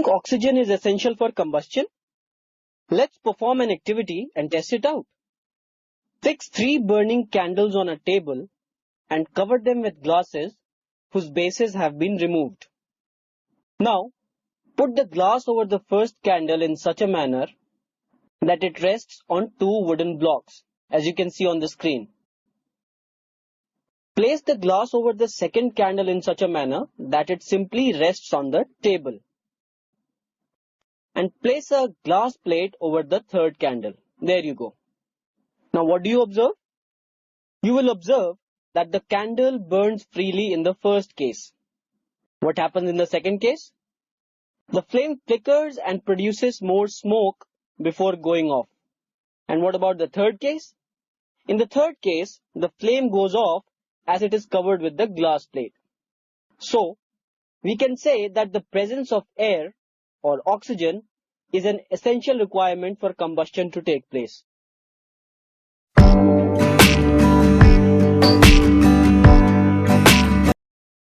think oxygen is essential for combustion? Let's perform an activity and test it out. Fix 3 burning candles on a table and cover them with glasses whose bases have been removed. Now, put the glass over the first candle in such a manner that it rests on 2 wooden blocks, as you can see on the screen. Place the glass over the second candle in such a manner that it simply rests on the table. And place a glass plate over the third candle. There you go. Now what do you observe? You will observe that the candle burns freely in the first case. What happens in the second case? The flame flickers and produces more smoke before going off. And what about the third case? In the third case, the flame goes off as it is covered with the glass plate. So, we can say that the presence of air or oxygen is an essential requirement for combustion to take place.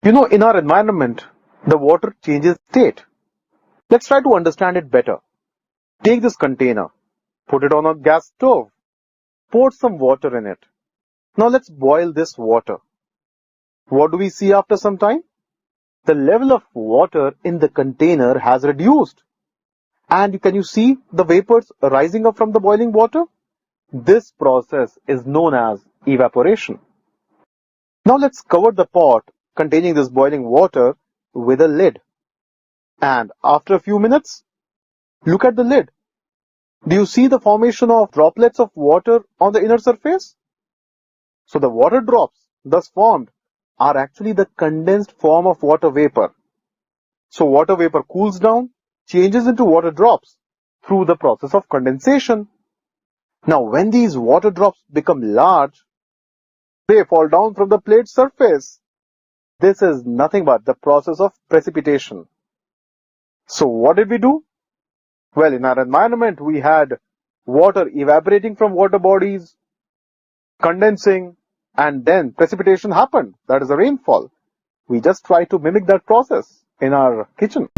In our environment, the water changes state. Let's try to understand it better. Take this container, put it on a gas stove, pour some water in it. Now let's boil this water. What do we see after some time? The level of water in the container has reduced. And can you see the vapors rising up from the boiling water? This process is known as evaporation. Now let's cover the pot containing this boiling water with a lid. And after a few minutes, look at the lid. Do you see the formation of droplets of water on the inner surface? So the water drops thus formed are actually the condensed form of water vapor. So water vapor cools down, changes into water drops through the process of condensation. Now when these water drops become large, they fall down from the plate's surface. This is nothing but the process of precipitation. So what did we do? Well, in our environment, we had water evaporating from water bodies, condensing, and then precipitation happened. That is a rainfall. We just try to mimic that process in our kitchen.